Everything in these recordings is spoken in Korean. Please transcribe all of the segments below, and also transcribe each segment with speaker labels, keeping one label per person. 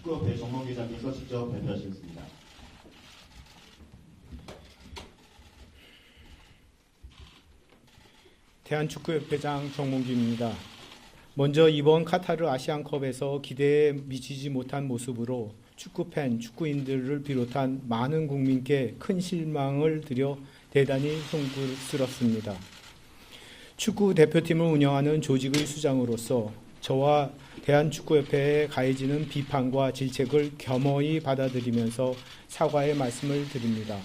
Speaker 1: 축구협회 정몽기자님께서 직접 발표하시겠습니다.
Speaker 2: 대한축구협회장 정몽규입니다. 먼저 이번 카타르 아시안컵에서 기대에 미치지 못한 모습으로 축구팬, 축구인들을 비롯한 많은 국민께 큰 실망을 드려 대단히 송구스럽습니다. 축구 대표팀을 운영하는 조직의 수장으로서 저와 대한축구협회에 가해지는 비판과 질책을 겸허히 받아들이면서 사과의 말씀을 드립니다.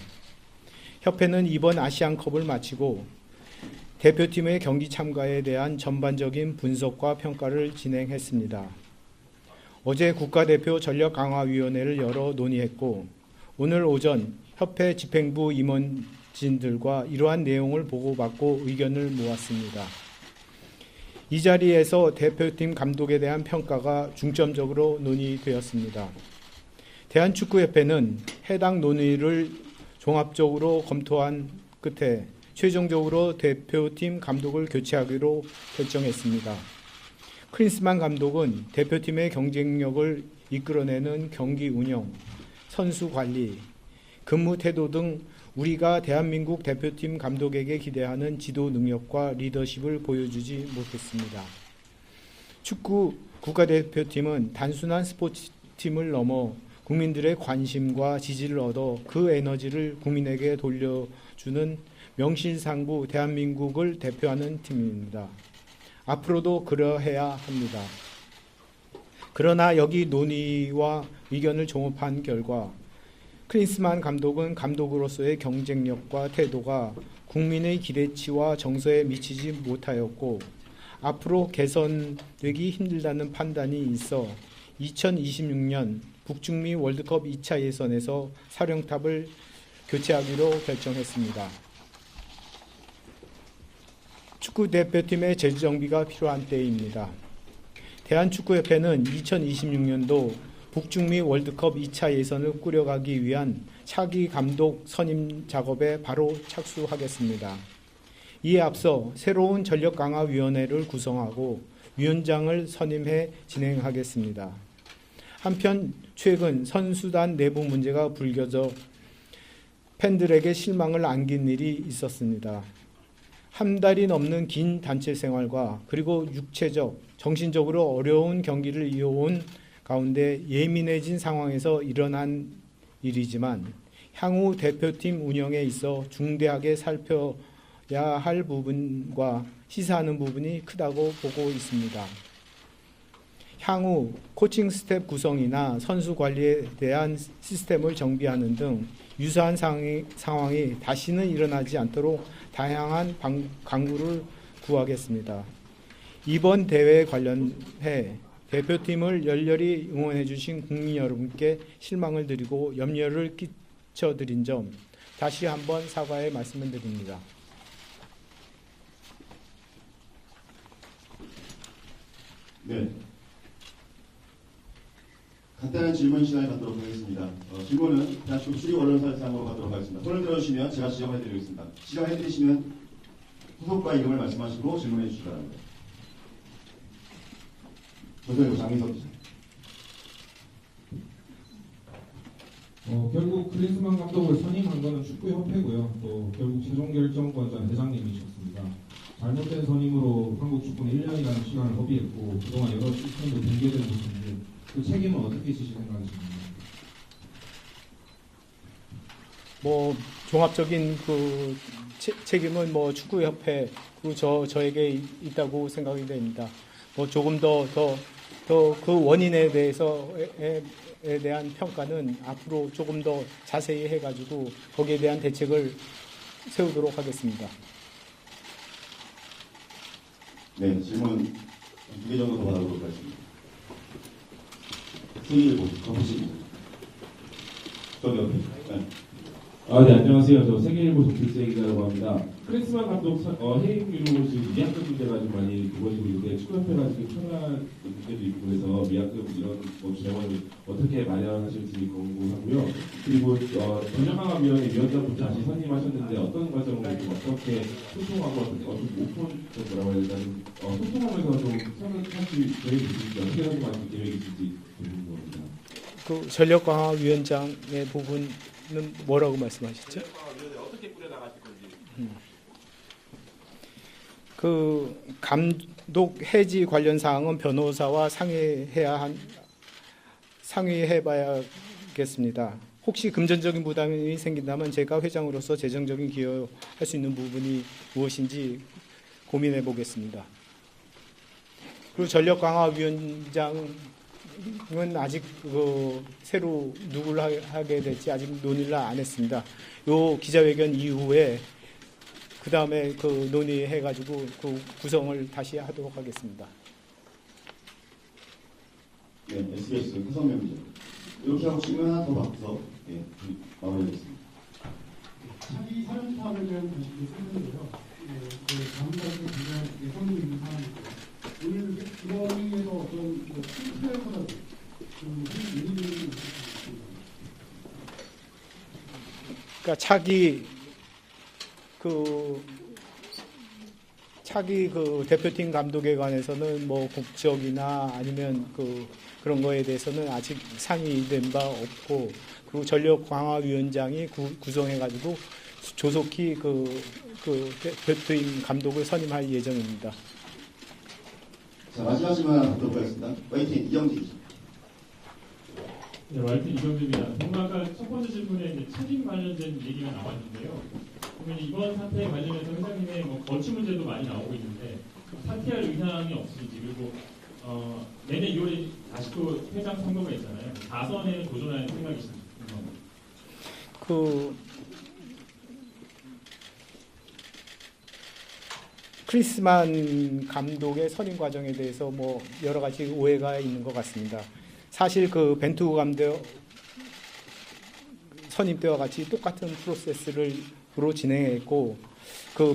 Speaker 2: 협회는 이번 아시안컵을 마치고 대표팀의 경기 참가에 대한 전반적인 분석과 평가를 진행했습니다. 어제 국가대표 전력강화위원회를 열어 논의했고 오늘 오전 협회 집행부 임원진들과 이러한 내용을 보고받고 의견을 모았습니다. 이 자리에서 대표팀 감독에 대한 평가가 중점적으로 논의되었습니다. 대한축구협회는 해당 논의를 종합적으로 검토한 끝에 최종적으로 대표팀 감독을 교체하기로 결정했습니다. 클린스만 감독은 대표팀의 경쟁력을 이끌어내는 경기 운영, 선수 관리, 근무 태도 등 우리가 대한민국 대표팀 감독에게 기대하는 지도 능력과 리더십을 보여주지 못했습니다. 축구 국가대표팀은 단순한 스포츠팀을 넘어 국민들의 관심과 지지를 얻어 그 에너지를 국민에게 돌려주는 명실상부 대한민국을 대표하는 팀입니다. 앞으로도 그러해야 합니다. 그러나 여기 논의와 의견을 종합한 결과 클린스만 감독은 감독으로서의 경쟁력과 태도가 국민의 기대치와 정서에 미치지 못하였고 앞으로 개선되기 힘들다는 판단이 있어 2026년 북중미 월드컵 2차 예선에서 사령탑을 교체하기로 결정했습니다. 축구대표팀의 재정비가 필요한 때입니다. 대한축구협회는 2026년도 북중미 월드컵 2차 예선을 꾸려가기 위한 차기 감독 선임 작업에 바로 착수하겠습니다. 이에 앞서 새로운 전력강화위원회를 구성하고 위원장을 선임해 진행하겠습니다. 한편 최근 선수단 내부 문제가 불거져 팬들에게 실망을 안긴 일이 있었습니다. 한 달이 넘는 긴 단체 생활과 그리고 육체적, 정신적으로 어려운 경기를 이어온 가운데 예민해진 상황에서 일어난 일이지만 향후 대표팀 운영에 있어 중대하게 살펴야 할 부분과 시사하는 부분이 크다고 보고 있습니다. 향후 코칭 스텝 구성이나 선수 관리에 대한 시스템을 정비하는 등 유사한 상황이 다시는 일어나지 않도록 다양한 강구를 구하겠습니다. 이번 대회에 관련해 대표팀을 열렬히 응원해 주신 국민 여러분께 실망을 드리고 염려를 끼쳐드린 점 다시 한번 사과의 말씀을 드립니다.
Speaker 1: 네. 간단한 질문 시간을 갖도록 하겠습니다. 질문은 대한축구 수립 언론사상으로 갖도록 하겠습니다. 손을 들어주시면 제가 지정해드리겠습니다. 지정해드리시면 후속과 이름을 말씀하시고 질문해 주시기 바랍니다. 조선일보 장민석 기자.
Speaker 3: 결국 클린스만 감독을 선임한 것은 축구협회고요. 또 결국 최종 결정권자 회장님이셨습니다. 잘못된 선임으로 한국 축구는 1년이라는 시간을 허비했고 그동안 여러 시스템도 붕괴된 것인데 그 책임은 어떻게 지실 생각이십니까?
Speaker 2: 종합적인 그 책임은 축구협회 그리고 저에게 있다고 생각이 됩니다. 조금 더 그 원인에 대해서에 대한 평가는 앞으로 조금 더 자세히 해가지고 거기에 대한 대책을 세우도록 하겠습니다.
Speaker 1: 네, 질문 2개 정도 더 받아보도록 하겠습니다. 세계일보 정부입니다. 저기 옆에. 네.
Speaker 4: 네, 안녕하세요. 저 세계일보 조필세 기자라고 합니다. 클린스만 감독 해임 이후로 지금 미약금 문제가 좀 많이 불거지고 있는데 축구협회가 지금 청약 문제도 있고 그래서 미약금 이런 재원을 어떻게 마련하실지 궁금하고요. 그리고 전력강화위원회 위원장부터 다시 선임하셨는데 어떤 과정으로 좀 어떻게 소통하고 오픈 뭐라고 해야 되나 소통하면서 좀 선언하실 계획이 있을지 어떻게 선임하실 계획이 있을지 궁금합니다.
Speaker 2: 그 전력 강화 위원장의 부분은 뭐라고 말씀하셨죠?
Speaker 4: 어떻게 꾸려나가실 건지.
Speaker 2: 그 감독 해지 관련 사항은 변호사와 상의해봐야겠습니다. 혹시 금전적인 부담이 생긴다면 제가 회장으로서 재정적인 기여할 수 있는 부분이 무엇인지 고민해 보겠습니다. 그리고 전력 강화 위원장은 아직 새로 누구를 하게 될지 아직 논의를 안 했습니다. 요 기자회견 이후에 그 다음에 그 논의해가지고 그 구성을 다시 하도록 하겠습니다.
Speaker 1: 네, SBS 허성명 기자. 이렇게 하고 질문 하나 더 받고서 마무리하겠습니다.
Speaker 5: 차기 사령 파악에 대한 관심도 쓰는데요. 감사의 기존 예상도 있는 사안이고 오늘 이번 회의에서 어떤 투표에서라도 좀 논의되는 게 있습니다.
Speaker 2: 그러니까 차기 대표팀 감독에 관해서는 뭐 국적이나 아니면 그런 거에 대해서는 아직 상의된 바 없고, 그리고 전력 강화 위원장이 구성해가지고 조속히 대표팀 감독을 선임할 예정입니다.
Speaker 1: 자, 마지막 질문 하나 받도록 하겠습니다. YTN 이경진 기자.
Speaker 6: 네, YTN 이경재입니다. 정말 아까 첫 번째 질문에 이제 책임 관련된 얘기가 나왔는데요. 그러면 이번 사태에 관련해서 회장님의 거취 문제도 많이 나오고 있는데 사퇴할 의향이 없으신지, 그리고 내년 2월에 다시 또 회장 선거가 있잖아요. 4선에 도전할 생각이신지 궁금합니다.
Speaker 2: 크리스만 감독의 선임 과정에 대해서 뭐 여러 가지 오해가 있는 것 같습니다. 사실 벤투 감독 선임 때와 같이 똑같은 프로세스로 진행했고,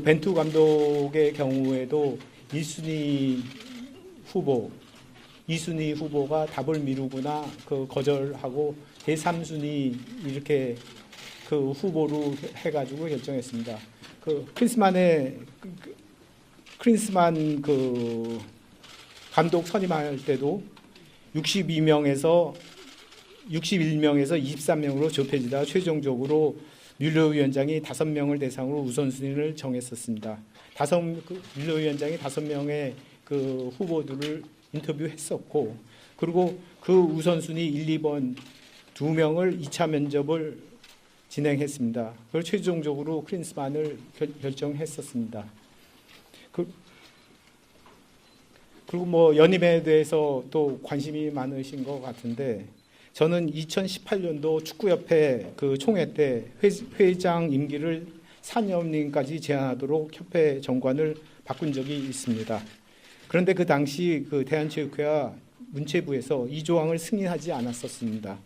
Speaker 2: 벤투 감독의 경우에도 2순위 후보가 답을 미루거나 거절하고 제3순위 이렇게 후보로 해가지고 결정했습니다. 크리스만 감독 선임할 때도 61명에서 23명으로 좁혀지다 최종적으로 뮬러 위원장이 5명을 대상으로 우선순위를 정했었습니다. 뮬러 위원장이 5명의 후보들을 인터뷰했었고, 그리고 그 우선순위 1, 2번 2명을 2차 면접을 진행했습니다. 그걸 최종적으로 크리스만을 결정했었습니다. 그리고 뭐 연임에 대해서 또 관심이 많으신 것 같은데, 저는 2018년도 축구협회 총회 때 회장 임기를 4년까지 제한하도록 협회 정관을 바꾼 적이 있습니다. 그런데 그 당시 대한체육회와 문체부에서 이 조항을 승인하지 않았었습니다.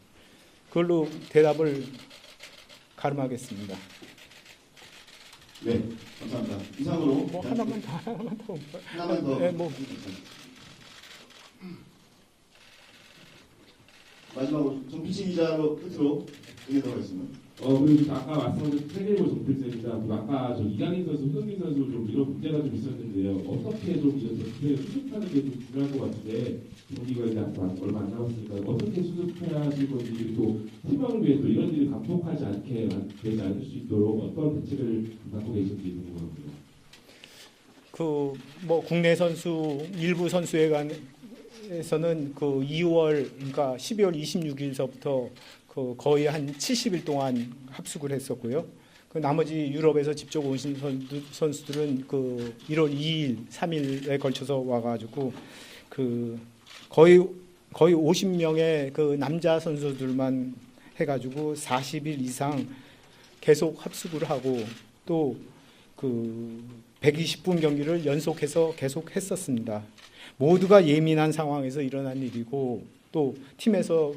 Speaker 2: 그걸로 대답을 가름하겠습니다.
Speaker 1: 네, 감사합니다. 이상으로
Speaker 2: 뭐 하나만 더.
Speaker 1: 하나만 더.
Speaker 2: 네, 뭐.
Speaker 1: 마지막으로 정필진 기자로 끝으로 얘기하도록 하겠습니다.
Speaker 4: 그리고 아까 말씀하신 세계일보 정필재입니다. 아까 이강인 선수, 손흥민 선수 이런 문제가 좀 있었는데요. 어떻게 이런 대표에 수습하는 게 좀 중요할 것 같은데, 경기가 이제 얼마 안 남았으니까 어떻게 수습해야 하실 건지, 또 팀원을 위해 또 이런 일이 반복하지 않게 되지 않을 수 있도록 어떤 대책을 갖고 계신지 궁금합니다.
Speaker 2: 뭐 국내 선수 일부 선수에 관해서는 2월, 그러니까 12월 26일서부터 거의 한 70일 동안 합숙을 했었고요. 나머지 유럽에서 직접 오신 선수들은 1월 2일, 3일에 걸쳐서 와가지고 거의 50명의 남자 선수들만 해가지고 40일 이상 계속 합숙을 하고, 또 120분 경기를 연속해서 계속 했었습니다. 모두가 예민한 상황에서 일어난 일이고, 또 팀에서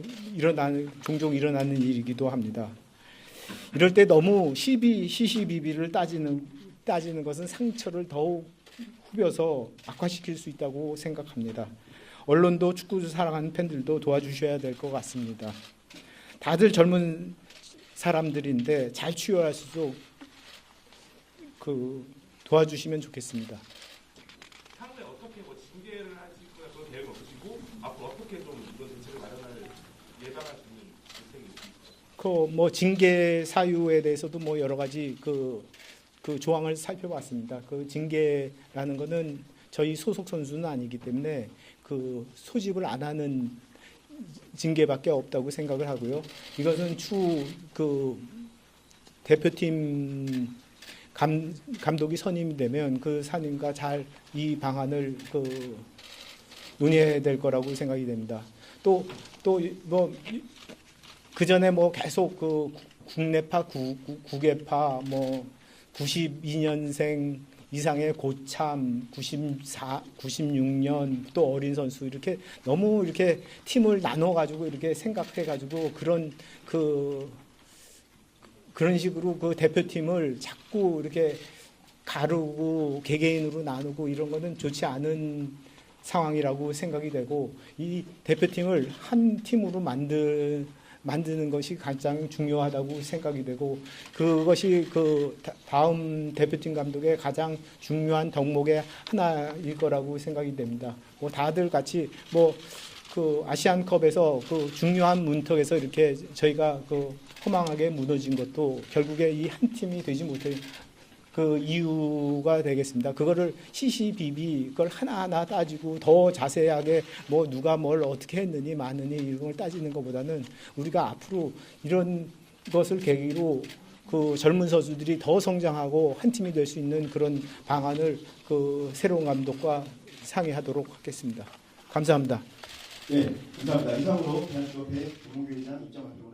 Speaker 2: 종종 일어나는 일이기도 합니다. 이럴 때 너무 시시비비를 따지는 것은 상처를 더욱 후벼서 악화시킬 수 있다고 생각합니다. 언론도 축구를 사랑하는 팬들도 도와주셔야 될 것 같습니다. 다들 젊은 사람들인데 잘 치유할 수 있도록 도와주시면 좋겠습니다.
Speaker 4: 향후에 어떻게 징계를 하실 거냐 그런 계획은 없으시고, 앞으로 어떻게 좀 이런 대책을 마련할 예상할 수 있는
Speaker 2: 뭐 징계 사유에 대해서도 뭐 여러 가지 그 조항을 살펴봤습니다. 그 징계라는 거는 저희 소속 선수는 아니기 때문에 그 소집을 안 하는 징계밖에 없다고 생각을 하고요. 이것은 그 대표팀 감독이 선임이 되면 그 선임과 잘 이 방안을 논의해야 될 거라고 생각이 됩니다. 또 뭐 그 전에 뭐 계속 그 국내파, 국외파, 뭐 92년생 이상의 고참, 96년 또 어린 선수 이렇게 너무 이렇게 팀을 나눠 가지고 이렇게 생각해 가지고 그런 식으로 그 대표팀을 자꾸 이렇게 가르고 개개인으로 나누고 이런 거는 좋지 않은 상황이라고 생각이 되고, 이 대표팀을 한 팀으로 만드는 것이 가장 중요하다고 생각이 되고, 그것이 그 다음 대표팀 감독의 가장 중요한 덕목의 하나일 거라고 생각이 됩니다. 뭐 다들 같이 뭐 그 아시안컵에서 그 중요한 문턱에서 이렇게 저희가 그 허망하게 무너진 것도 결국에 이 한 팀이 되지 못해 그 이유가 되겠습니다. 그거를 시시비비 그걸 하나하나 따지고 더 자세하게 뭐 누가 뭘 어떻게 했느니 마느니 이런 걸 따지는 것보다는 우리가 앞으로 이런 것을 계기로 그 젊은 선수들이 더 성장하고 한 팀이 될 수 있는 그런 방안을 그 새로운 감독과 상의하도록 하겠습니다. 감사합니다.
Speaker 1: 네, 감사합니다. 이상으로 대한축구협회 조문교회장 입장 발표를